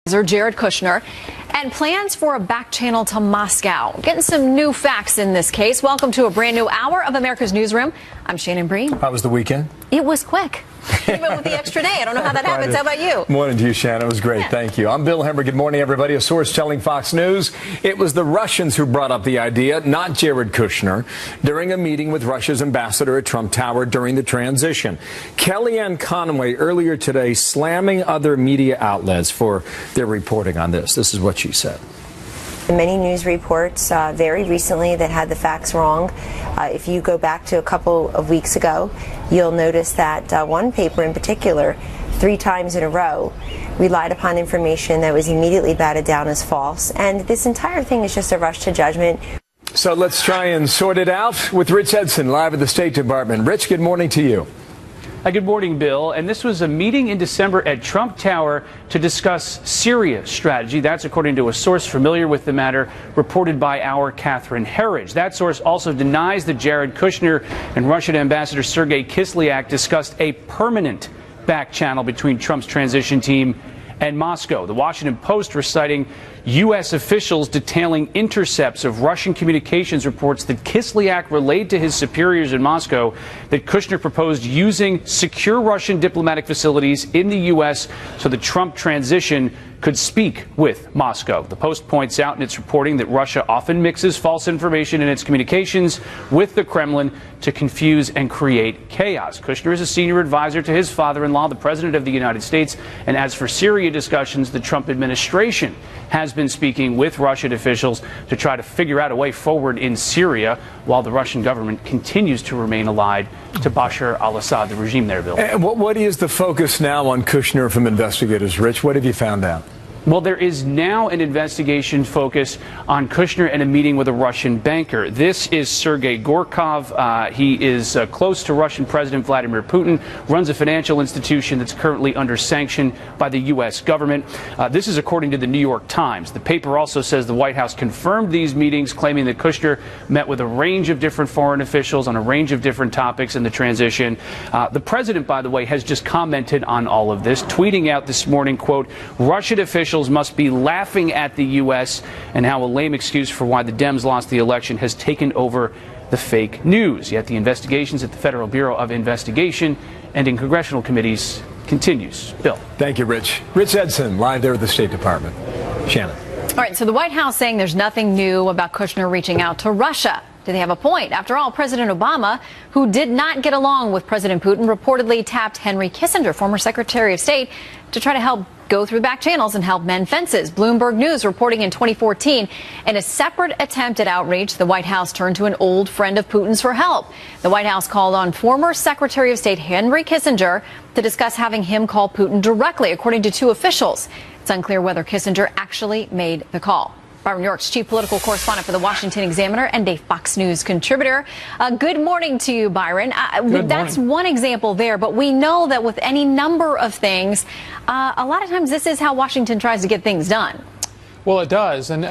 Jared Kushner, and plans for a back channel to Moscow. Getting some new facts in this case. Welcome to a brand new hour of America's Newsroom. I'm Shannon Breen. How was the weekend? It was quick. Even with the extra day. I don't know how that happens. How about you? Morning to you, Shannon. It was great. Yeah. Thank you. I'm Bill Hemmer. Good morning, everybody. A source telling Fox News it was the Russians who brought up the idea, not Jared Kushner, during a meeting with Russia's ambassador at Trump Tower during the transition. Kellyanne Conway earlier today slamming other media outlets for their reporting on this. This is what she said. Many news reports very recently that had the facts wrong. If you go back to a couple of weeks ago, you'll notice that one paper in particular, 3 times in a row, relied upon information that was immediately batted down as false. And this entire thing is just a rush to judgment. So let's try and sort it out with Rich Edson, live at the State Department. Rich, good morning to you. Good morning, Bill. And this was a meeting in December at Trump Tower to discuss Syria strategy. That's according to a source familiar with the matter, reported by our Catherine Herridge. That source also denies that Jared Kushner and Russian Ambassador Sergei Kislyak discussed a permanent back channel between Trump's transition team and Moscow. The Washington Post reciting U.S. officials detailing intercepts of Russian communications reports that Kislyak relayed to his superiors in Moscow that Kushner proposed using secure Russian diplomatic facilities in the U.S. so the Trump transition could speak with Moscow. The Post points out in its reporting that Russia often mixes false information in its communications with the Kremlin to confuse and create chaos. Kushner is a senior advisor to his father-in-law, the President of the United States. And as for Syria discussions, the Trump administration has been speaking with Russian officials to try to figure out a way forward in Syria while the Russian government continues to remain allied to Bashar al-Assad, the regime there, Bill. And what is the focus now on Kushner from investigators, Rich? What have you found out? Well, there is now an investigation focus on Kushner and a meeting with a Russian banker. This is Sergei Gorkov. He is close to Russian President Vladimir Putin, runs a financial institution that's currently under sanction by the U.S. government. This is according to the New York Times. The paper also says the White House confirmed these meetings, claiming that Kushner met with a range of different foreign officials on a range of different topics in the transition. The president, by the way, has just commented on all of this, tweeting out this morning, quote, Russian officials must be laughing at the U.S. and how a lame excuse for why the Dems lost the election has taken over the fake news. Yet the investigations at the Federal Bureau of Investigation and in congressional committees continues. Bill. Thank you, Rich. Rich Edson, live there at the State Department. Shannon. All right, so the White House saying there's nothing new about Kushner reaching out to Russia. Do they have a point? After all, President Obama, who did not get along with President Putin, reportedly tapped Henry Kissinger, former Secretary of State, to try to help go through back channels and help mend fences. Bloomberg News reporting in 2014, in a separate attempt at outreach, the White House turned to an old friend of Putin's for help. The White House called on former Secretary of State Henry Kissinger to discuss having him call Putin directly, according to 2 officials. It's unclear whether Kissinger actually made the call. Byron York's chief political correspondent for the Washington Examiner and a Fox News contributor. Good morning to you, Byron. That's one example there, but we know that with any number of things, a lot of times this is how Washington tries to get things done. Well, it does. And,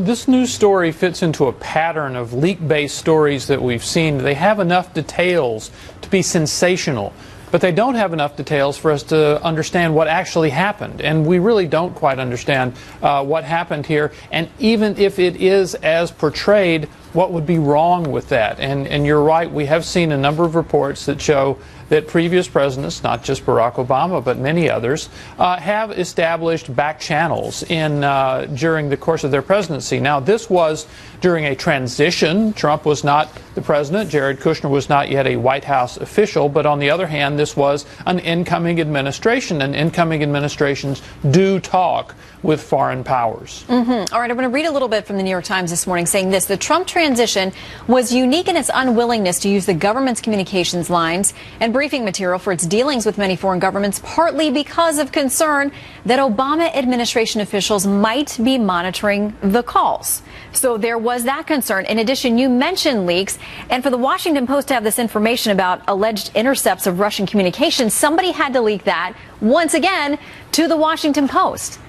this news story fits into a pattern of leak-based stories that we've seen. They have enough details to be sensational, but they don't have enough details for us to understand what actually happened. And we really don't quite understand what happened here. And even if it is as portrayed, what would be wrong with that? And you're right, we have seen a number of reports that show that previous presidents, not just Barack Obama, but many others, have established back channels during the course of their presidency. Now, this was during a transition. Trump was not the president. Jared Kushner was not yet a White House official. But on the other hand, this was an incoming administration, and incoming administrations do talk with foreign powers. All right, I'm going to read a little bit from the New York Times this morning saying this. The Trump transition was unique in its unwillingness to use the government's communications lines and briefing material for its dealings with many foreign governments, partly because of concern that Obama administration officials might be monitoring the calls. So there was that concern. In addition, you mentioned leaks, and for the Washington Post to have this information about alleged intercepts of Russian communications, somebody had to leak that once again to the Washington Post.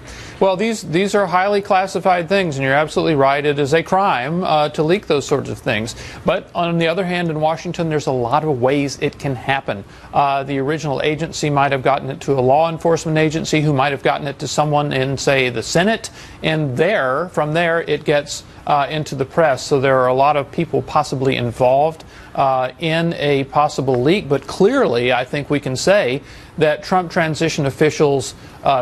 Well, these are highly classified things, and you're absolutely right. It is a crime to leak those sorts of things. But on the other hand, in Washington, there's a lot of ways it can happen. The original agency might have gotten it to a law enforcement agency, who might have gotten it to someone in, say, the Senate, and from there it gets into the press. So there are a lot of people possibly involved in a possible leak. But clearly, I think we can say that Trump transition officials'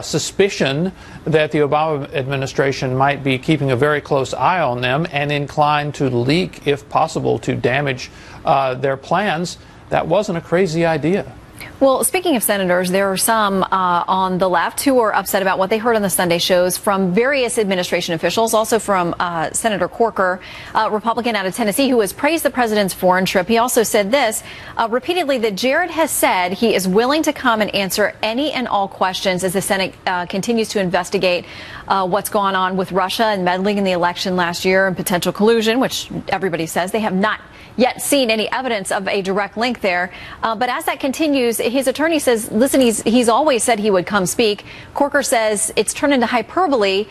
suspicion that the Obama administration might be keeping a very close eye on them and inclined to leak, if possible, to damage their plans, that wasn't a crazy idea. Well, speaking of senators, there are some on the left who are upset about what they heard on the Sunday shows from various administration officials, also from Senator Corker, a Republican out of Tennessee, who has praised the president's foreign trip. He also said this repeatedly, that Jared has said he is willing to come and answer any and all questions as the Senate continues to investigate what's gone on with Russia and meddling in the election last year and potential collusion, which everybody says they have not yet seen any evidence of a direct link there. But as that continues, his attorney says, listen, he's always said he would come speak. Corker says it's turned into hyperbole.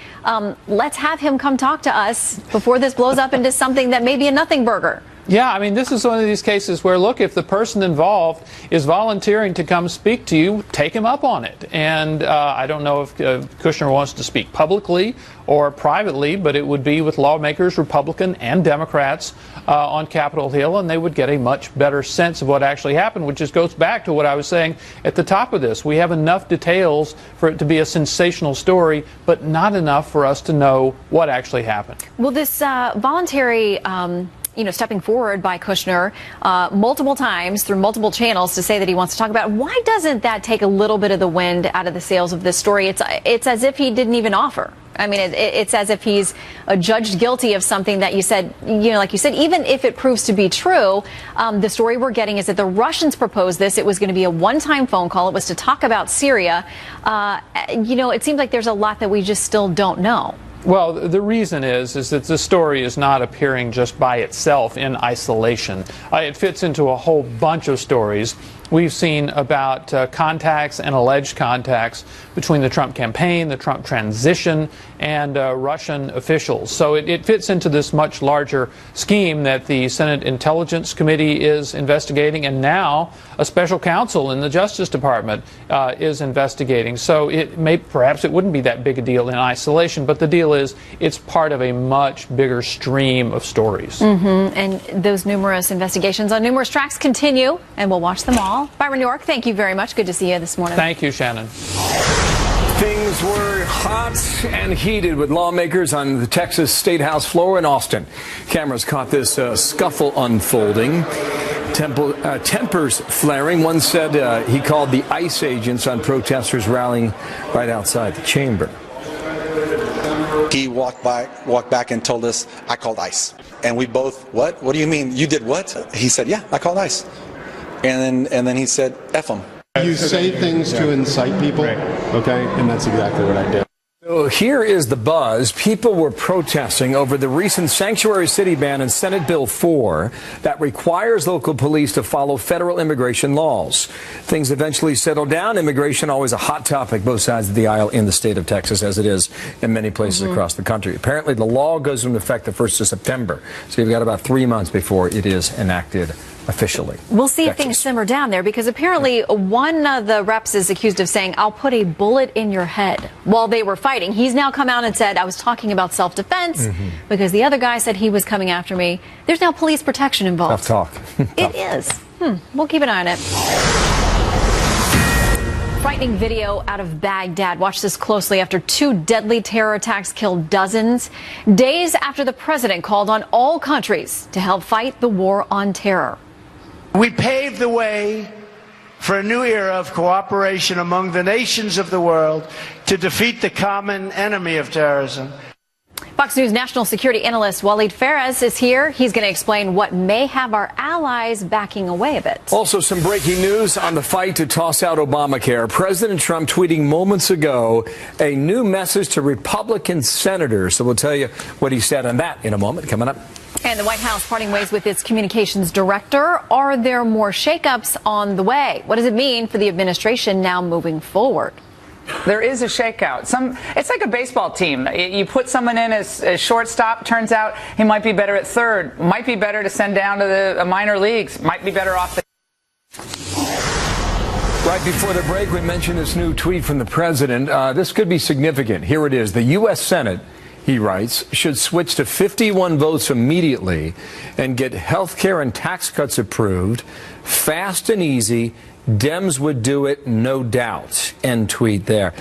Let's have him come talk to us before this blows up into something that may be a nothing burger. Yeah, I mean, this is one of these cases where, look, if the person involved is volunteering to come speak to you, take him up on it. And I don't know if Kushner wants to speak publicly or privately, but it would be with lawmakers, Republican and Democrats, on Capitol Hill, and they would get a much better sense of what actually happened, which just goes back to what I was saying at the top of this. We have enough details for it to be a sensational story, but not enough for us to know what actually happened. Well, this voluntary stepping forward by Kushner multiple times through multiple channels to say that he wants to talk about it. Why doesn't that take a little bit of the wind out of the sails of this story? It's as if he didn't even offer. I mean, it's as if he's judged guilty of something that you said, like you said, even if it proves to be true, the story we're getting is that the Russians proposed this. It was going to be a one-time phone call. It was to talk about Syria. It seems like there's a lot that we just still don't know. Well, the reason is that the story is not appearing just by itself in isolation. It fits into a whole bunch of stories. We've seen about contacts and alleged contacts between the Trump campaign, the Trump transition, and Russian officials. So it fits into this much larger scheme that the Senate Intelligence Committee is investigating, and now a special counsel in the Justice Department is investigating. So perhaps it wouldn't be that big a deal in isolation, but the deal is it's part of a much bigger stream of stories. And those numerous investigations on numerous tracks continue, and we'll watch them all. Byron York, thank you very much. Good to see you this morning. Thank you, Shannon. Things were hot and heated with lawmakers on the Texas State House floor in Austin. Cameras caught this scuffle unfolding. Tempers flaring. One said he called the ICE agents on protesters rallying right outside the chamber. He walked back and told us, I called ICE. And we both, what? What do you mean? You did what? He said, yeah, I called ICE. And then he said, F them. You say things to incite people, okay? And that's exactly what I did. So here is the buzz. People were protesting over the recent sanctuary city ban in Senate Bill 4 that requires local police to follow federal immigration laws. Things eventually settled down. Immigration always a hot topic, both sides of the aisle in the state of Texas, as it is in many places across the country. Apparently, the law goes into effect the 1st of September. So you've got about 3 months before it is enacted officially. We'll see if things simmer down there, because apparently one of the reps is accused of saying, I'll put a bullet in your head while they were fighting. He's now come out and said, I was talking about self-defense because the other guy said he was coming after me. There's now police protection involved. Tough talk. It is. We'll keep an eye on it. Frightening video out of Baghdad. Watch this closely. After 2 deadly terror attacks killed dozens, days after the president called on all countries to help fight the war on terror. We paved the way for a new era of cooperation among the nations of the world to defeat the common enemy of terrorism. Fox News national security analyst Waleed Fares is here. He's going to explain what may have our allies backing away a bit. Also, some breaking news on the fight to toss out Obamacare. President Trump tweeting moments ago a new message to Republican senators. So we'll tell you what he said on that in a moment. Coming up. And the White House parting ways with its communications director. Are there more shakeups on the way? What does it mean for the administration now moving forward? There is a shakeout. It's like a baseball team. You put someone in as shortstop, turns out he might be better at third, might be better to send down to the minor leagues, might be better off. Right before the break, we mentioned this new tweet from the president. This could be significant. Here it is. The U.S. Senate, he writes, should switch to 51 votes immediately and get health care and tax cuts approved fast and easy. Dems would do it, no doubt. End tweet there.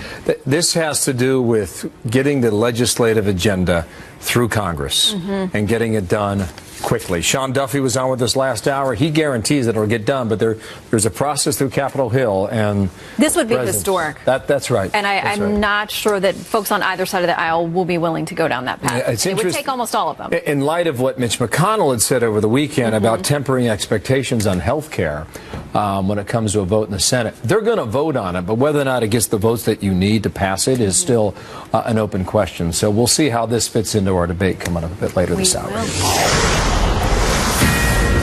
This has to do with getting the legislative agenda through Congress and getting it done quickly. Sean Duffy was on with us last hour. He guarantees that it'll get done, but there's a process through Capitol Hill, and this would be historic. That's right. And I'm not sure that folks on either side of the aisle will be willing to go down that path. It would take almost all of them. In light of what Mitch McConnell had said over the weekend about tempering expectations on health care when it comes to a vote in the Senate, they're going to vote on it, but whether or not it gets the votes that you need to pass it is still an open question. So we'll see how this fits into our debate coming up a bit later this hour.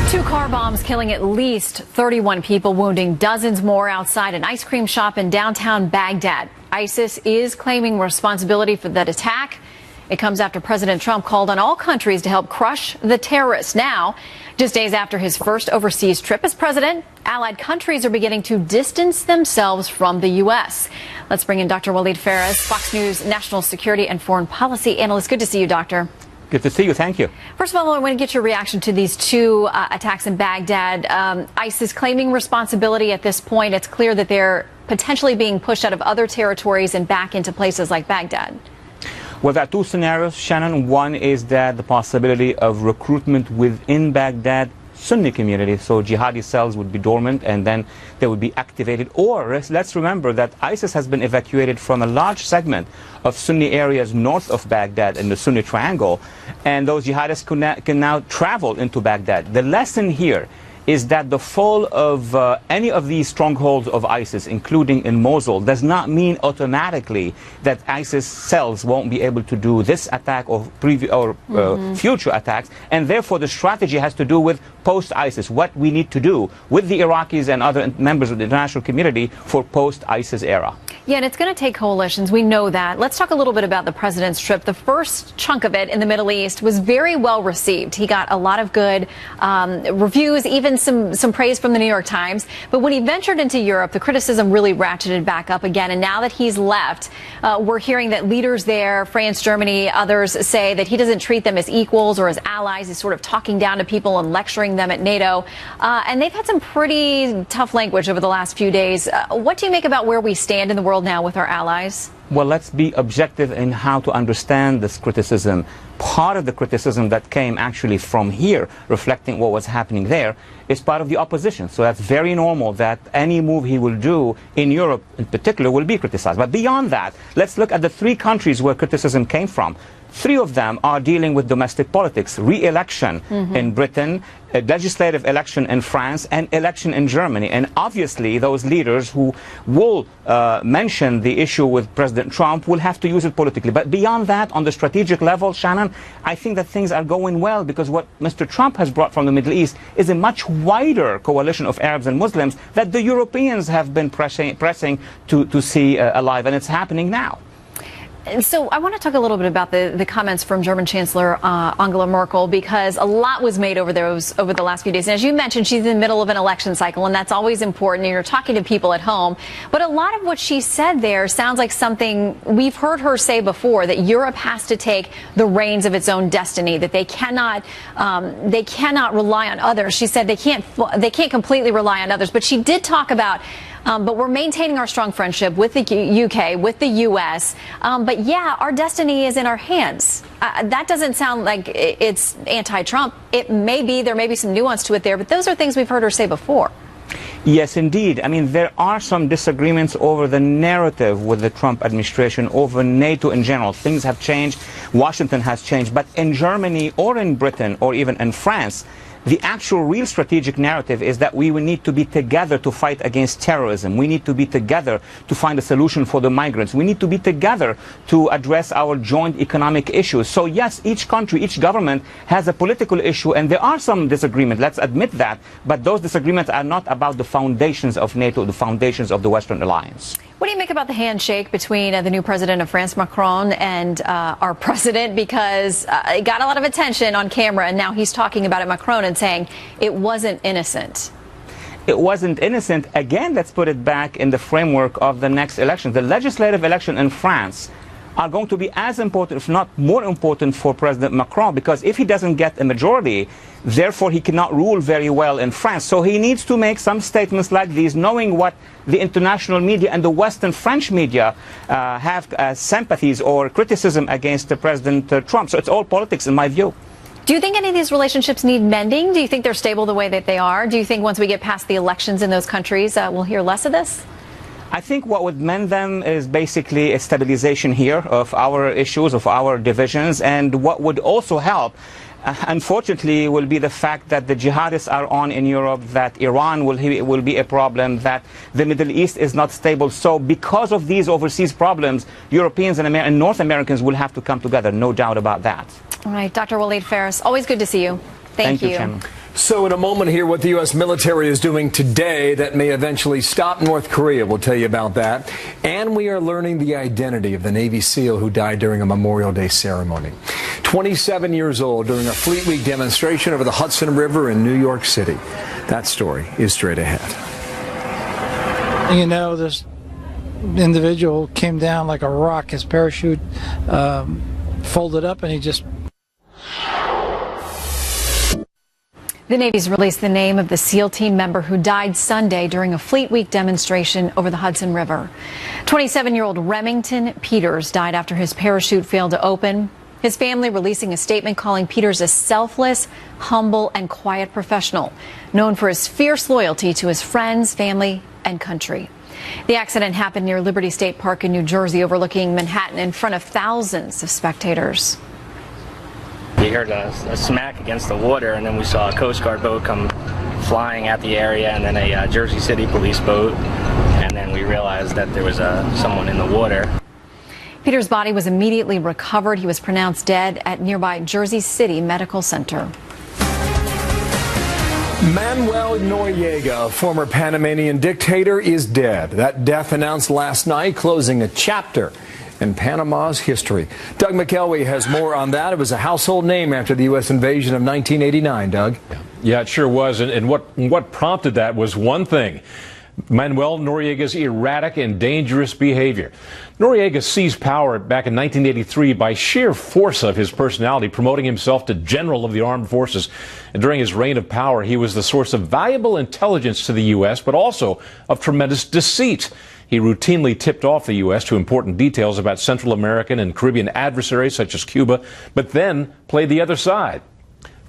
2 car bombs killing at least 31 people, wounding dozens more outside an ice cream shop in downtown Baghdad. ISIS is claiming responsibility for that attack. It comes after President Trump called on all countries to help crush the terrorists. Now, just days after his first overseas trip as president, allied countries are beginning to distance themselves from the U.S. Let's bring in Dr. Waleed Fares, Fox News national security and foreign policy analyst. Good to see you, Doctor. Good to see you. Thank you. First of all, I want to get your reaction to these 2 attacks in Baghdad. ISIS claiming responsibility at this point. It's clear that they're potentially being pushed out of other territories and back into places like Baghdad. Well, there are 2 scenarios, Shannon. One is that the possibility of recruitment within Baghdad Sunni community, so jihadi cells would be dormant and then they would be activated. Or let's remember that ISIS has been evacuated from a large segment of Sunni areas north of Baghdad in the Sunni Triangle, and those jihadists can now travel into Baghdad. The lesson here is that the fall of any of these strongholds of ISIS, including in Mosul, does not mean automatically that ISIS cells won't be able to do this attack or future attacks, and therefore the strategy has to do with post-ISIS, what we need to do with the Iraqis and other members of the international community for post-ISIS era. Yeah, and it's going to take coalitions. We know that. Let's talk a little bit about the president's trip. The first chunk of it in the Middle East was very well received. He got a lot of good reviews, even some praise from the New York Times. But when he ventured into Europe, the criticism really ratcheted back up again. And now that he's left, we're hearing that leaders there, France, Germany, others, say that he doesn't treat them as equals or as allies. He's sort of talking down to people and lecturing them at NATO. And they've had some pretty tough language over the last few days. What do you make about where we stand in the world now with our allies? Well, let's be objective in how to understand this criticism. Part of the criticism that came actually from here, reflecting what was happening there, is part of the opposition. So that's very normal that any move he will do in Europe in particular will be criticized. But beyond that, let's look at the 3 countries where criticism came from. 3 of them are dealing with domestic politics, re-election in Britain, a legislative election in France, and election in Germany. And obviously, those leaders who will mention the issue with President Trump will have to use it politically. But beyond that, on the strategic level, Shannon, I think that things are going well, because what Mr. Trump has brought from the Middle East is a much wider coalition of Arabs and Muslims that the Europeans have been pressing to see alive, and it's happening now. So I want to talk a little bit about the comments from German Chancellor Angela Merkel, because a lot was made over the last few days. And as you mentioned, she's in the middle of an election cycle, and that's always important. And you're talking to people at home. But a lot of what she said there sounds like something we've heard her say before, that Europe has to take the reins of its own destiny, that they cannot rely on others. She said they can't completely rely on others. But she did talk about but we're maintaining our strong friendship with the UK, with the U.S. But yeah, our destiny is in our hands. That doesn't sound like it's anti-Trump. It may be, there may be some nuance to it there, but those are things we've heard her say before. Yes, indeed. I mean, there are some disagreements over the narrative with the Trump administration, over NATO in general. Things have changed. Washington has changed. But in Germany or in Britain or even in France, the actual real strategic narrative is that we will need to be together to fight against terrorism. We need to be together to find a solution for the migrants. We need to be together to address our joint economic issues. So yes, each country, each government has a political issue, and there are some disagreements, let's admit that, but those disagreements are not about the foundations of NATO, the foundations of the Western alliance. What do you make about the handshake between the new president of France, Macron, and our president? Because it got a lot of attention on camera, and now he's talking about it, Macron, and saying it wasn't innocent. It wasn't innocent. Again, let's put it back in the framework of the next election. The legislative election in France are going to be as important, if not more important, for President Macron, because if he doesn't get a majority, therefore he cannot rule very well in France. So he needs to make some statements like these, knowing what the international media and the Western French media have sympathies or criticism against President Trump. So it's all politics in my view. Do you think any of these relationships need mending? Do you think they're stable the way that they are? Do you think once we get past the elections in those countries, we'll hear less of this? I think what would mend them is basically a stabilization here of our issues, of our divisions, and what would also help, unfortunately, will be the fact that the jihadists are on in Europe, that Iran will be a problem, that the Middle East is not stable. So because of these overseas problems, Europeans and North Americans will have to come together, no doubt about that. All right, Dr. Waleed Phares, always good to see you. Thank you. Shannon. So in a moment here, what the U.S. military is doing today that may eventually stop North Korea. We'll tell you about that. And we are learning the identity of the Navy SEAL who died during a Memorial Day ceremony. 27 years old during a Fleet Week demonstration over the Hudson River in New York City. That story is straight ahead. You know, this individual came down like a rock. His parachute folded up and he just... The Navy's released the name of the SEAL team member who died Sunday during a Fleet Week demonstration over the Hudson River. 27-year-old Remington Peters died after his parachute failed to open. His family releasing a statement calling Peters a selfless, humble, and quiet professional, known for his fierce loyalty to his friends, family, and country. The accident happened near Liberty State Park in New Jersey, overlooking Manhattan in front of thousands of spectators. We heard a smack against the water, and then we saw a Coast Guard boat come flying at the area, and then a Jersey City police boat, and then we realized that there was someone in the water. Peters' body was immediately recovered. He was pronounced dead at nearby Jersey City Medical Center. Manuel Noriega, former Panamanian dictator, is dead. That death announced last night, closing a chapter in Panama's history. Doug McElwee has more on that. It was a household name after the U.S. invasion of 1989, Doug. Yeah, it sure was. And what prompted that was one thing: Manuel Noriega's erratic and dangerous behavior. Noriega seized power back in 1983 by sheer force of his personality, promoting himself to general of the armed forces. And during his reign of power, he was the source of valuable intelligence to the U.S., but also of tremendous deceit. He routinely tipped off the U.S. to important details about Central American and Caribbean adversaries such as Cuba, but then played the other side.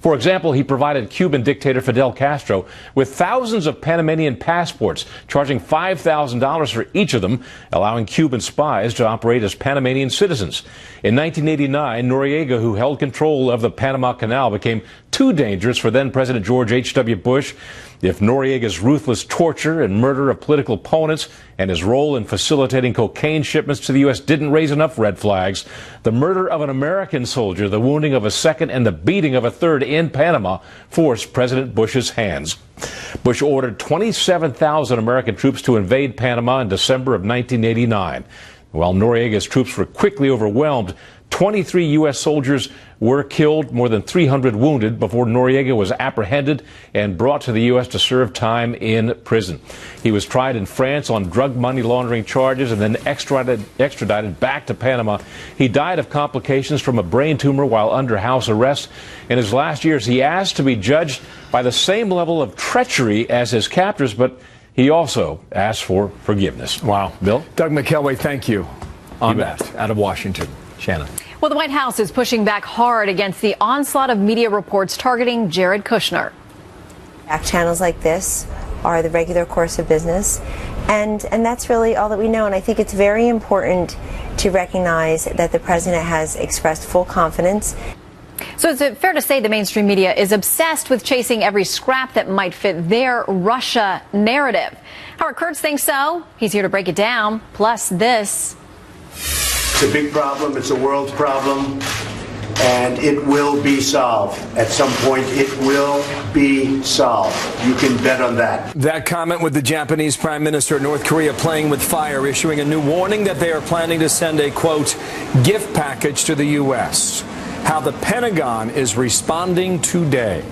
For example, he provided Cuban dictator Fidel Castro with thousands of Panamanian passports, charging $5,000 for each of them, allowing Cuban spies to operate as Panamanian citizens. In 1989, Noriega, who held control of the Panama Canal, became too dangerous for then-President George H.W. Bush. If Noriega's ruthless torture and murder of political opponents and his role in facilitating cocaine shipments to the U.S. didn't raise enough red flags, the murder of an American soldier, the wounding of a second, and the beating of a third in Panama forced President Bush's hands. Bush ordered 27,000 American troops to invade Panama in December of 1989. While Noriega's troops were quickly overwhelmed, 23 U.S. soldiers were killed, more than 300 wounded, before Noriega was apprehended and brought to the U.S. to serve time in prison. He was tried in France on drug money laundering charges and then extradited back to Panama. He died of complications from a brain tumor while under house arrest. In his last years, he asked to be judged by the same level of treachery as his captors, but he also asked for forgiveness. Wow. Bill? Doug McElwee, thank you on that out of Washington. Shannon. Well, the White House is pushing back hard against the onslaught of media reports targeting Jared Kushner. Back channels like this are the regular course of business, and that's really all that we know. And I think it's very important to recognize that the president has expressed full confidence. So is it fair to say the mainstream media is obsessed with chasing every scrap that might fit their Russia narrative? Howard Kurtz thinks so. He's here to break it down. Plus this. It's a big problem. It's a world problem. and it will be solved. At some point, it will be solved. You can bet on that. That comment with the Japanese Prime Minister of North Korea playing with fire, issuing a new warning that they are planning to send a, quote, gift package to the U.S. How the Pentagon is responding today.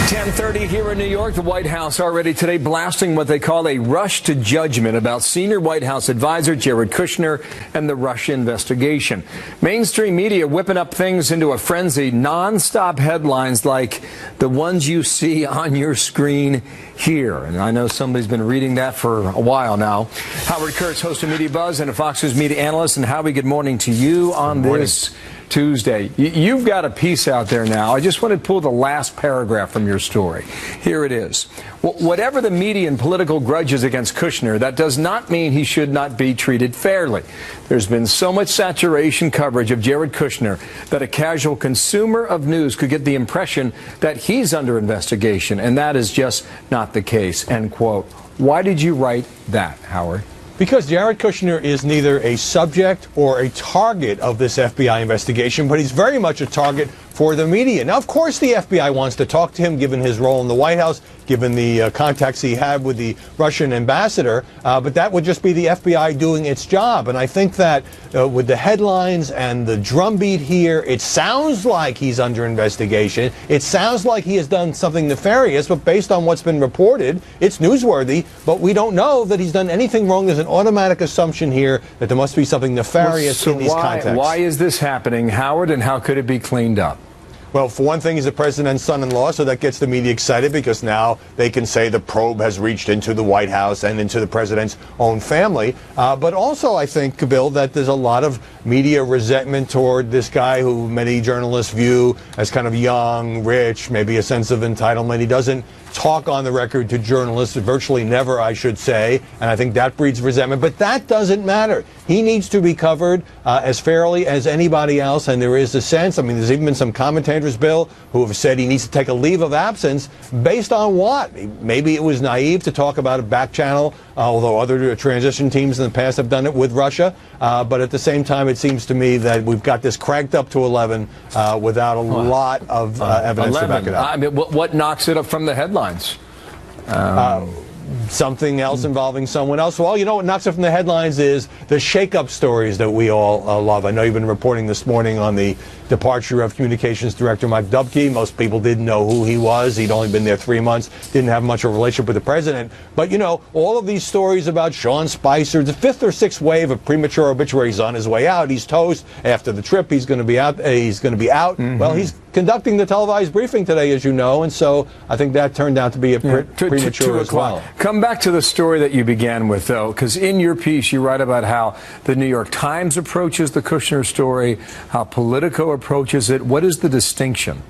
10:30 here in New York. The White House already today blasting what they call a rush to judgment about senior White House advisor Jared Kushner and the Russia investigation. Mainstream media whipping up things into a frenzy, nonstop headlines like the ones you see on your screen here. And I know somebody's been reading that for a while now. Howard Kurtz, host of Media Buzz and a Fox News media analyst. And Howie, good morning to you on this Tuesday. You've got a piece out there now. I just want to pull the last paragraph from your story. Here it is. Whatever the media and political grudges against Kushner, that does not mean he should not be treated fairly. There's been so much saturation coverage of Jared Kushner that a casual consumer of news could get the impression that he's under investigation, and that is just not the case, end quote. Why did you write that, Howard? Because Jared Kushner is neither a subject or a target of this FBI investigation, but he's very much a target for the media. Now, of course, the FBI wants to talk to him, given his role in the White House, given the contacts he had with the Russian ambassador, but that would just be the FBI doing its job. And I think that with the headlines and the drumbeat here, it sounds like he's under investigation. It sounds like he has done something nefarious, but based on what's been reported, it's newsworthy, but we don't know that he's done anything wrong. There's an automatic assumption here that there must be something nefarious in these contexts. Why is this happening, Howard, and how could it be cleaned up? Well, for one thing, he's the president's son-in-law, so that gets the media excited because now they can say the probe has reached into the White House and into the president's own family. But also, I think, Bill, that there's a lot of media resentment toward this guy who many journalists view as kind of young, rich, maybe a sense of entitlement. He doesn't talk on the record to journalists, virtually never, I should say, and I think that breeds resentment. But that doesn't matter. He needs to be covered as fairly as anybody else, and there is a sense, I mean, there's even been some commentators, Bill, who have said he needs to take a leave of absence based on what? Maybe it was naive to talk about a back channel, although other transition teams in the past have done it with Russia. But at the same time, it seems to me that we've got this cranked up to 11 without a lot of evidence 11. To back it up. I mean, what knocks it up from the headlines? Something else involving someone else. Well, you know what knocks it from the headlines is the shake-up stories that we all love. I know you've been reporting this morning on the departure of Communications Director Mike Dubke. Most people didn't know who he was. He'd only been there 3 months, didn't have much of a relationship with the president. But, you know, all of these stories about Sean Spicer, the 5th or 6th wave of premature obituary, he's on his way out. He's toast. After the trip, he's going to be out. Mm-hmm. Well, he's conducting the televised briefing today, as you know, and so I think that turned out to be a premature as well. Come back to the story that you began with, though, because in your piece you write about how the New York Times approaches the Kushner story, how Politico approaches it. What is the distinction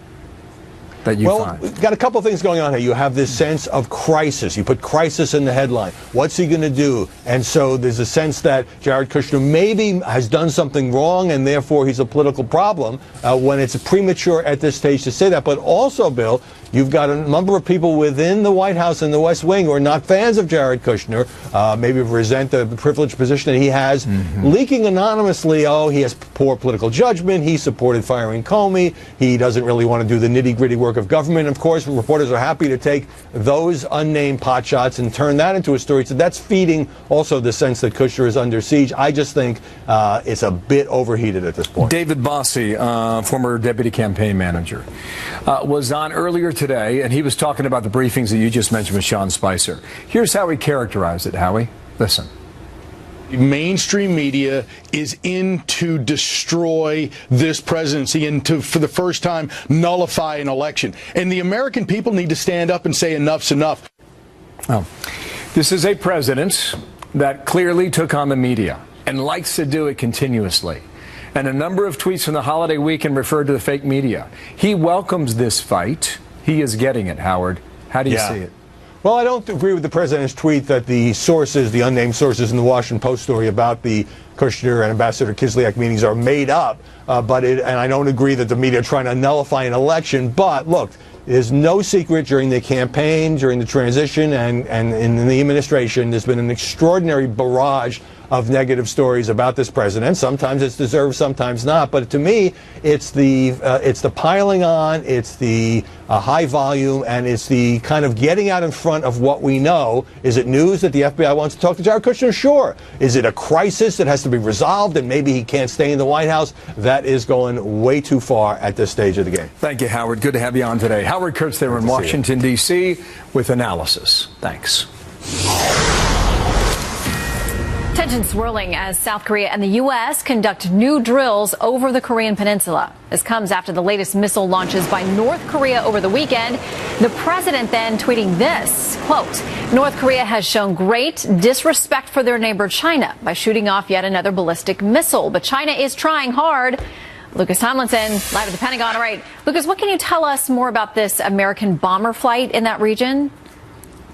that you find? We've got a couple of things going on here. You have this sense of crisis. You put crisis in the headline. What's he going to do? And so there's a sense that Jared Kushner maybe has done something wrong and therefore he's a political problem when it's premature at this stage to say that. But also, Bill, you've got a number of people within the White House and the West Wing who are not fans of Jared Kushner, maybe resent the privileged position that he has, leaking anonymously, oh, he has poor political judgment, he supported firing Comey, he doesn't really want to do the nitty-gritty work of government. Of course, reporters are happy to take those unnamed potshots and turn that into a story. So that's feeding also the sense that Kushner is under siege. I just think it's a bit overheated at this point. David Bossie, former deputy campaign manager, was on earlier today, and he was talking about the briefings that you just mentioned with Sean Spicer. Here's how he characterized it, Howie. Listen. Mainstream media is in to destroy this presidency and to, for the first time, nullify an election. And the American people need to stand up and say enough's enough. Oh, this is a president that clearly took on the media and likes to do it continuously. And a number of tweets from the holiday weekend referred to the fake media. He welcomes this fight. He is getting it, Howard. How do you see it? Well, I don't agree with the president's tweet that the sources, the unnamed sources in the Washington Post story about the Kushner and Ambassador Kislyak meetings are made up. And I don't agree that the media are trying to nullify an election. But look, there's no secret during the campaign, during the transition, and in the administration, there's been an extraordinary barrage of negative stories about this president. Sometimes it's deserved, sometimes not. But to me, it's the piling on, it's the high volume, and it's the kind of getting out in front of what we know. Is it news that the FBI wants to talk to Jared Kushner? Sure. Is it a crisis that has to be resolved and maybe he can't stay in the White House? That is going way too far at this stage of the game. Thank you, Howard. Good to have you on today. Howard Kurtz there in Washington, D.C. with analysis. Thanks. Tensions swirling as South Korea and the U.S. conduct new drills over the Korean peninsula. This comes after the latest missile launches by North Korea over the weekend. The president then tweeting this, quote, North Korea has shown great disrespect for their neighbor China by shooting off yet another ballistic missile. But China is trying hard. Lucas Tomlinson, live at the Pentagon. All right, Lucas, what can you tell us more about this American bomber flight in that region?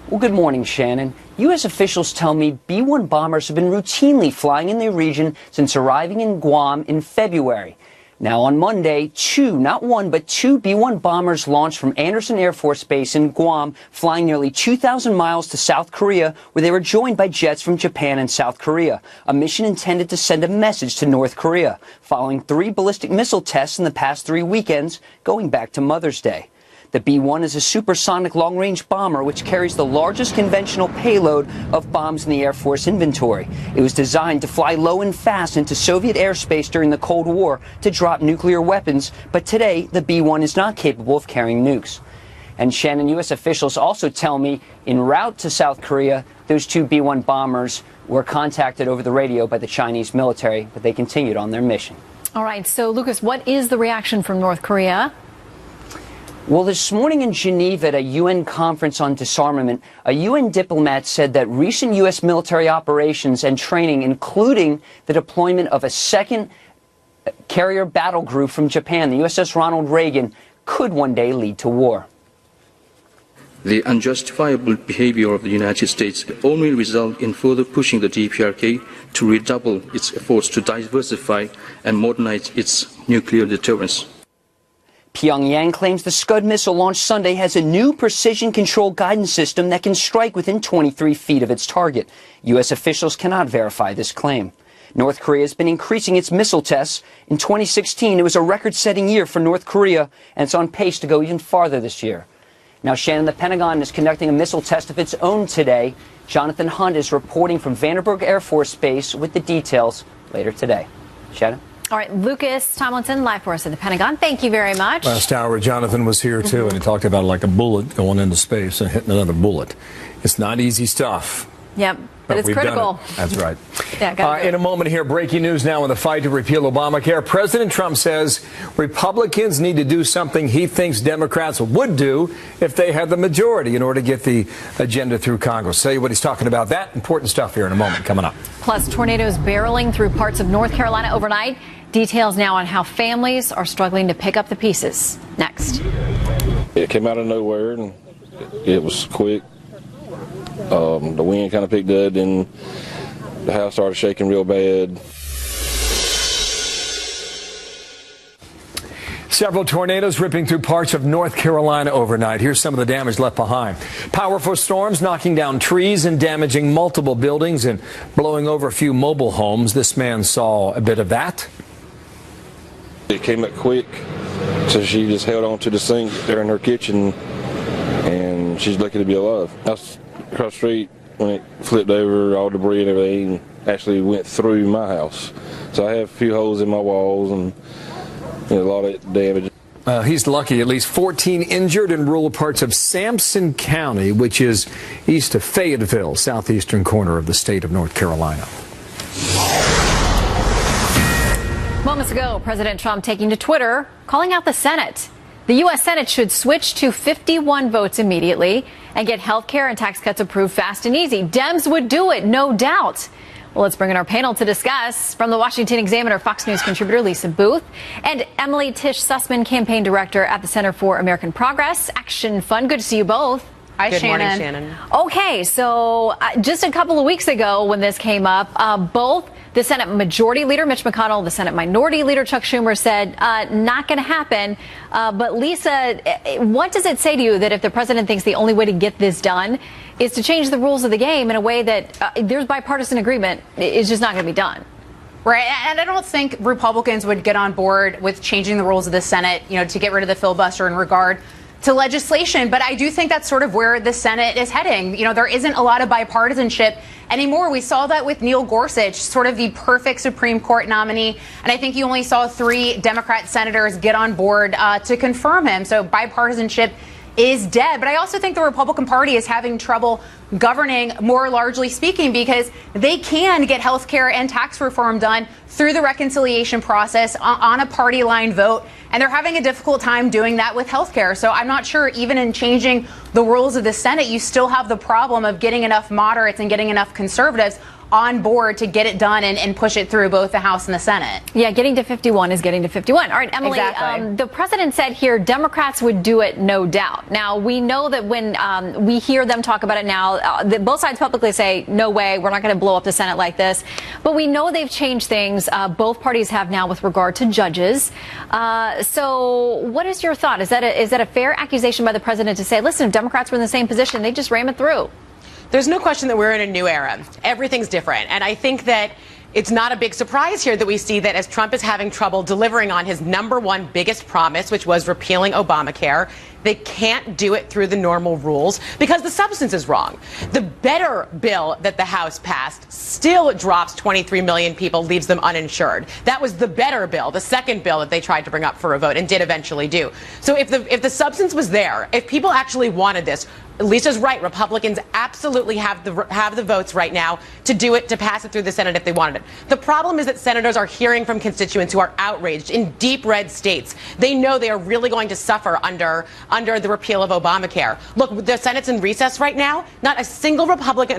Well, good morning, Shannon. U.S. officials tell me B-1 bombers have been routinely flying in the region since arriving in Guam in February. Now, on Monday, not one, but two B-1 bombers launched from Andersen Air Force Base in Guam, flying nearly 2,000 miles to South Korea, where they were joined by jets from Japan and South Korea, a mission intended to send a message to North Korea, following 3 ballistic missile tests in the past 3 weekends, going back to Mother's Day. The B-1 is a supersonic long-range bomber which carries the largest conventional payload of bombs in the Air Force inventory. It was designed to fly low and fast into Soviet airspace during the Cold War to drop nuclear weapons, but today the B-1 is not capable of carrying nukes. And Shannon, U.S. officials also tell me en route to South Korea, those 2 B-1 bombers were contacted over the radio by the Chinese military, but they continued on their mission. All right, so Lucas, what is the reaction from North Korea? Well, this morning in Geneva at a UN conference on disarmament, a UN diplomat said that recent U.S. military operations and training, including the deployment of a second carrier battle group from Japan, the USS Ronald Reagan, could one day lead to war. The unjustifiable behavior of the United States only result in further pushing the DPRK to redouble its efforts to diversify and modernize its nuclear deterrence. Pyongyang claims the Scud missile launched Sunday has a new precision control guidance system that can strike within 23 feet of its target. U.S. officials cannot verify this claim. North Korea has been increasing its missile tests. In 2016, it was a record-setting year for North Korea, and it's on pace to go even farther this year. Now, Shannon, the Pentagon is conducting a missile test of its own today. Jonathan Hunt is reporting from Vandenberg Air Force Base with the details later today. Shannon? All right, Lucas Tomlinson, live for us at the Pentagon. Thank you very much. Last hour, Jonathan was here, too, and he talked about like a bullet going into space and hitting another bullet. It's not easy stuff. Yep, but it's critical. That's right. Yeah, in a moment here, breaking news now in the fight to repeal Obamacare. President Trump says Republicans need to do something he thinks Democrats would do if they had the majority in order to get the agenda through Congress. Tell you what he's talking about. That important stuff here in a moment coming up. Plus, tornadoes barreling through parts of North Carolina overnight. Details now on how families are struggling to pick up the pieces. Next. It came out of nowhere and it was quick. The wind kind of picked up and the house started shaking real bad. Several tornadoes ripping through parts of North Carolina overnight. Here's some of the damage left behind. Powerful storms knocking down trees and damaging multiple buildings and blowing over a few mobile homes. This man saw a bit of that. It came up quick, so she just held on to the sink there in her kitchen, and she's lucky to be alive. I was across the street when it flipped over, all debris and everything actually went through my house. So I have a few holes in my walls and a lot of damage. He's lucky. At least 14 injured in rural parts of Sampson County, which is east of Fayetteville, southeastern corner of the state of North Carolina. Moments ago, President Trump taking to Twitter, calling out the Senate. The U.S. Senate should switch to 51 votes immediately and get health care and tax cuts approved fast and easy. Dems would do it, no doubt. Well, let's bring in our panel to discuss. From the Washington Examiner, Fox News contributor Lisa Booth and Emily Tish Sussman, campaign director at the Center for American Progress Action Fund. Good to see you both. Hi, Good Shannon. morning, Shannon. Okay, so just a couple of weeks ago when this came up, both the Senate Majority Leader Mitch McConnell, the Senate Minority Leader Chuck Schumer said not going to happen. But Lisa, what does it say to you that if the president thinks the only way to get this done is to change the rules of the game in a way that there's bipartisan agreement, it's just not going to be done? Right, and I don't think Republicans would get on board with changing the rules of the Senate, to get rid of the filibuster in regard to legislation. But I do think that's sort of where the Senate is heading. There isn't a lot of bipartisanship anymore. We saw that with Neil Gorsuch, sort of the perfect Supreme Court nominee. And I think you only saw 3 Democrat senators get on board to confirm him. So bipartisanship is dead. But I also think the Republican Party is having trouble governing, more largely speaking, because they can get health care and tax reform done through the reconciliation process on a party line vote. And they're having a difficult time doing that with health care. So I'm not sure, even in changing the rules of the Senate, you still have the problem of getting enough moderates and getting enough conservatives on board to get it done and push it through both the House and the Senate. Yeah, getting to 51 is getting to 51. All right, Emily, exactly. The president said here Democrats would do it, no doubt. Now, we know that when we hear them talk about it now, both sides publicly say, no way, we're not going to blow up the Senate like this. But we know they've changed things. Both parties have now with regard to judges. So what is your thought? Is that a fair accusation by the president to say, listen, if Democrats were in the same position, they just ram it through? There's no question that we're in a new era. Everything's different. And I think that it's not a big surprise here that we see that as Trump is having trouble delivering on his #1 biggest promise, which was repealing Obamacare, they can't do it through the normal rules because the substance is wrong. The better bill that the House passed still drops 23 million people, leaves them uninsured. That was the better bill, the second bill that they tried to bring up for a vote and did eventually do. So if the substance was there, if people actually wanted this, Lisa's right. Republicans absolutely have the votes right now to do it, to pass it through the Senate if they wanted it. The problem is that senators are hearing from constituents who are outraged in deep red states. They know they are really going to suffer under the repeal of Obamacare. Look, the Senate's in recess right now. Not a single Republican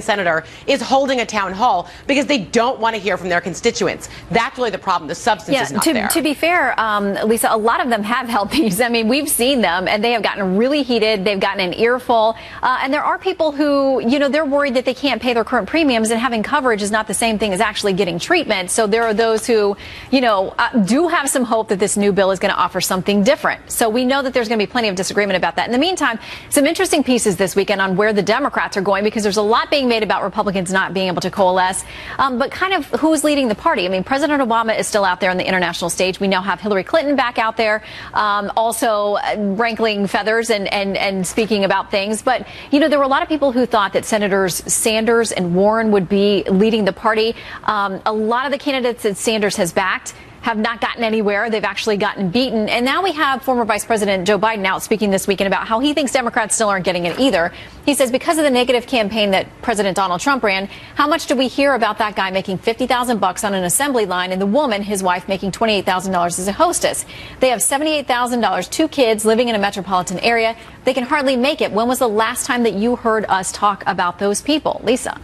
senator is holding a town hall because they don't want to hear from their constituents. That's really the problem. The substance is not there. To be fair, Lisa, a lot of them have held these. I mean, we've seen them, and they have gotten really heated. They've gotten an earful. And there are people who, they're worried that they can't pay their current premiums, and having coverage is not the same thing as actually getting treatment. So there are those who, do have some hope that this new bill is going to offer something different. So we know that there's going to be plenty of disagreement about that. In the meantime, some interesting pieces this weekend on where the Democrats are going, because there's a lot being made about Republicans not being able to coalesce. But kind of who's leading the party? I mean, President Obama is still out there on the international stage. We now have Hillary Clinton back out there, also rankling feathers and speaking about things. But, there were a lot of people who thought that Senators Sanders and Warren would be leading the party. A lot of the candidates that Sanders has backed have not gotten anywhere. They've actually gotten beaten. And now we have former Vice President Joe Biden out speaking this weekend about how he thinks Democrats still aren't getting it either. He says because of the negative campaign that President Donald Trump ran, how much do we hear about that guy making $50,000 on an assembly line and the woman, his wife, making $28,000 as a hostess? They have $78,000, 2 kids living in a metropolitan area. They can hardly make it. When was the last time that you heard us talk about those people? Lisa.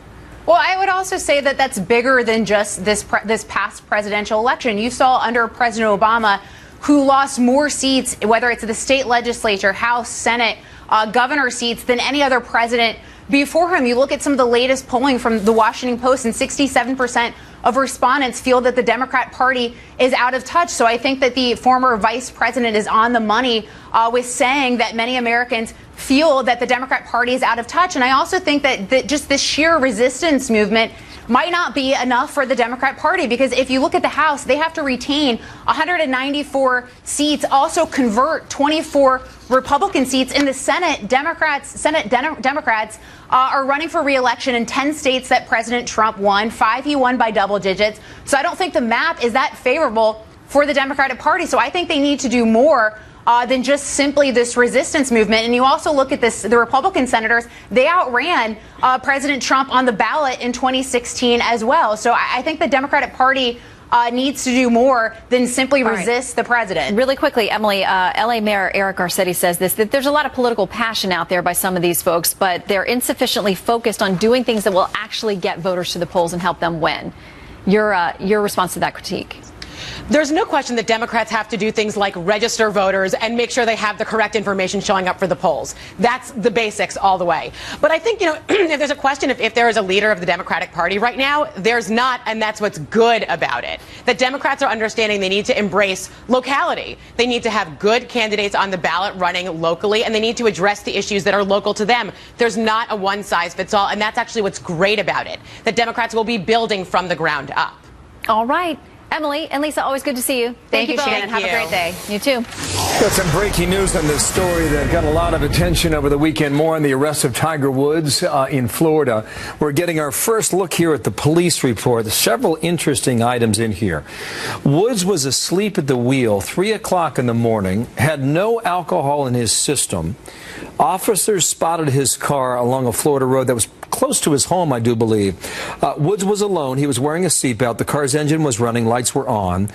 Well, I would also say that that's bigger than just this past presidential election. You saw under President Obama, who lost more seats, whether it's the state legislature, House, Senate, governor seats, than any other president before him. You look at some of the latest polling from the Washington Post, and 67% of respondents feel that the Democrat Party is out of touch. So I think that the former vice president is on the money with saying that many Americans feel that the Democrat Party is out of touch. And I also think that just this sheer resistance movement might not be enough for the Democrat Party, because if you look at the House, they have to retain 194 seats, also convert 24 Republican seats. In the Senate, Democrats are running for re-election in 10 states that President Trump won. 5 he won by double digits. So I don't think the map is that favorable for the Democratic Party. So I think they need to do more than just simply this resistance movement. And you also look at the Republican senators, they outran President Trump on the ballot in 2016 as well. So I think the Democratic Party needs to do more than simply resist the president. Really quickly, Emily, L.A. Mayor Eric Garcetti says that there's a lot of political passion out there by some of these folks, but they're insufficiently focused on doing things that will actually get voters to the polls and help them win. Your response to that critique? There's no question that Democrats have to do things like register voters and make sure they have the correct information showing up for the polls. That's the basics all the way. But I think, if there's a question if there is a leader of the Democratic Party right now, there's not, and that's what's good about it. That Democrats are understanding they need to embrace locality. They need to have good candidates on the ballot running locally, and they need to address the issues that are local to them. There's not a one-size-fits-all, and that's actually what's great about it, that Democrats will be building from the ground up. All right. Emily and Lisa, always good to see you. Thank you, Shannon. Have a great day. You too. Got some breaking news on this story that got a lot of attention over the weekend. More on the arrest of Tiger Woods in Florida. We're getting our first look here at the police report. There's several interesting items in here. Woods was asleep at the wheel 3 o'clock in the morning, had no alcohol in his system. Officers spotted his car along a Florida road that was close to his home, I do believe. Woods was alone. He was wearing a seatbelt. The car's engine was running. Lights were on.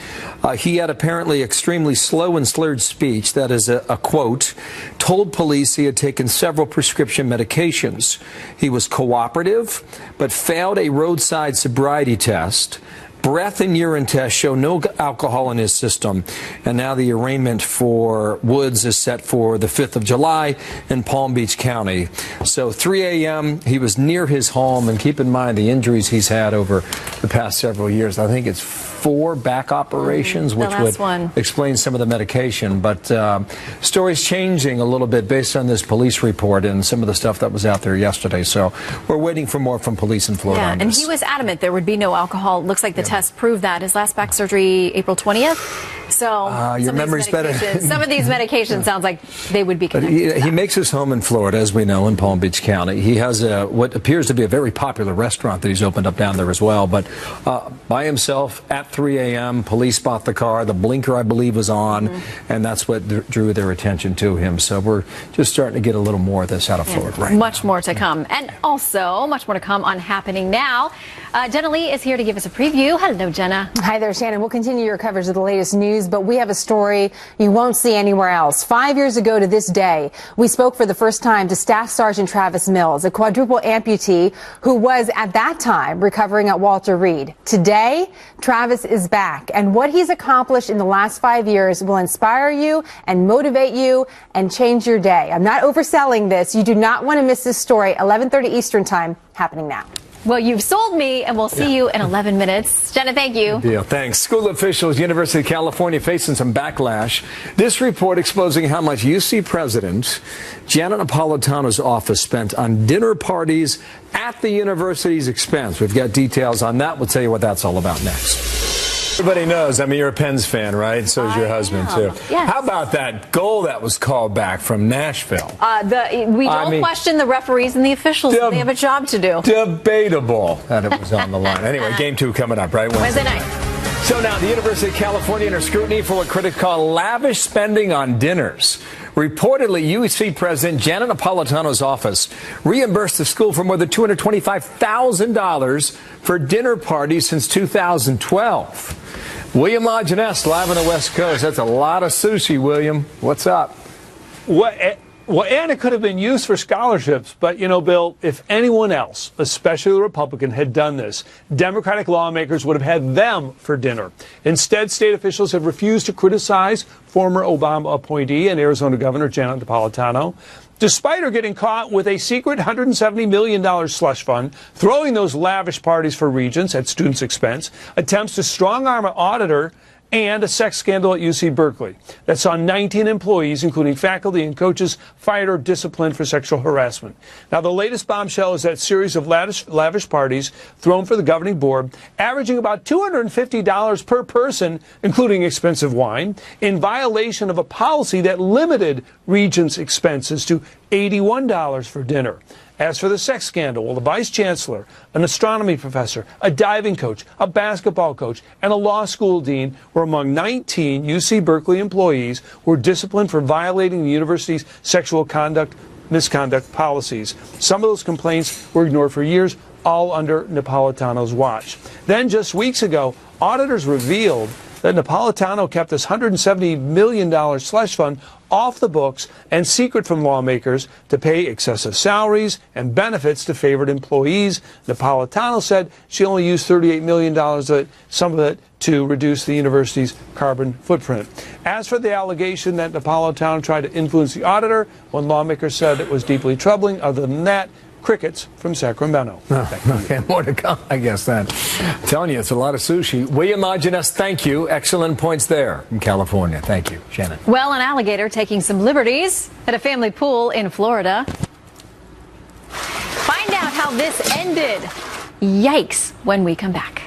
He had apparently extremely slow and slurred speech. That is a quote. Told police he had taken several prescription medications. He was cooperative, but failed a roadside sobriety test. Breath and urine tests show no alcohol in his system. And now the arraignment for Woods is set for the 5th of July in Palm Beach County. So 3 a.m., he was near his home. And keep in mind the injuries he's had over the past several years. I think it's 4 back operations, which would explain some of the medication. But story's changing a little bit based on this police report and some of the stuff that was out there yesterday. So we're waiting for more from police in Florida. Yeah, on and this. he was adamant there would be no alcohol. Looks like the test proved that. His last back surgery, April 20th. So your memory's better. Some of these medications sounds like they would be connected. He makes his home in Florida, as we know, in Palm Beach County. He has what appears to be a very popular restaurant that he's opened up down there as well. But by himself at 3 a.m., police spot the car. The blinker, I believe, was on, and that's what drew their attention to him. So we're just starting to get a little more of this out of Florida right Much more to come. And also, much more to come on Happening Now. Jenna Lee is here to give us a preview. Hello, Jenna. Hi there, Shannon. We'll continue your coverage of the latest news, but we have a story you won't see anywhere else. 5 years ago to this day, we spoke for the first time to Staff Sergeant Travis Mills, a quadruple amputee who was at that time recovering at Walter Reed. Today, Travis is back, and what he's accomplished in the last 5 years will inspire you and motivate you and change your day. I'm not overselling this. You do not want to miss this story. 11:30 Eastern Time, Happening Now. Well, you've sold me, and we'll see you in 11 minutes. Jenna, thank you. Deal. Thanks. School officials, University of California, facing some backlash. This report exposing how much UC President Janet Napolitano's office spent on dinner parties at the university's expense. We've got details on that. We'll tell you what that's all about next. Everybody knows, you're a Pens fan, right? So is your husband, too. Yes. How about that goal that was called back from Nashville? We don't question the referees and the officials. They have a job to do. Debatable that it was on the line. Anyway, game 2 coming up, right? Wednesday night. So now, the University of California under scrutiny for what critics call lavish spending on dinners. Reportedly, UC President Janet Napolitano's office reimbursed the school for more than $225,000 for dinner parties since 2012. William Lajeunesse, live on the West Coast. That's a lot of sushi, William. What's up? Well, and it could have been used for scholarships. But, Bill, if anyone else, especially the Republican, had done this, Democratic lawmakers would have had them for dinner. Instead, state officials have refused to criticize former Obama appointee and Arizona Governor Janet Napolitano, despite her getting caught with a secret $170 million slush fund, throwing those lavish parties for regents at students' expense, attempts to strong-arm an auditor, and a sex scandal at UC Berkeley that saw 19 employees, including faculty and coaches, fired or disciplined for sexual harassment. Now, the latest bombshell is that series of lavish parties thrown for the governing board, averaging about $250 per person, including expensive wine, in violation of a policy that limited regents' expenses to $81 for dinner. As for the sex scandal, well, the vice chancellor, an astronomy professor, a diving coach, a basketball coach, and a law school dean were among 19 UC Berkeley employees who were disciplined for violating the university's sexual misconduct policies. Some of those complaints were ignored for years, all under Napolitano's watch. Then, just weeks ago, auditors revealed that Napolitano kept this $170 million slush fund off the books and secret from lawmakers to pay excessive salaries and benefits to favored employees. Napolitano said she only used $38 million of it, some of it to reduce the university's carbon footprint. As for the allegation that Napolitano tried to influence the auditor, one lawmaker said it was deeply troubling. Other than that, crickets from Sacramento. Okay, more to come, I guess, then. I'm telling you, it's a lot of sushi. William Agenes, thank you. Excellent points there from California. Thank you, Shannon. Well, an alligator taking some liberties at a family pool in Florida. Find out how this ended. Yikes, when we come back.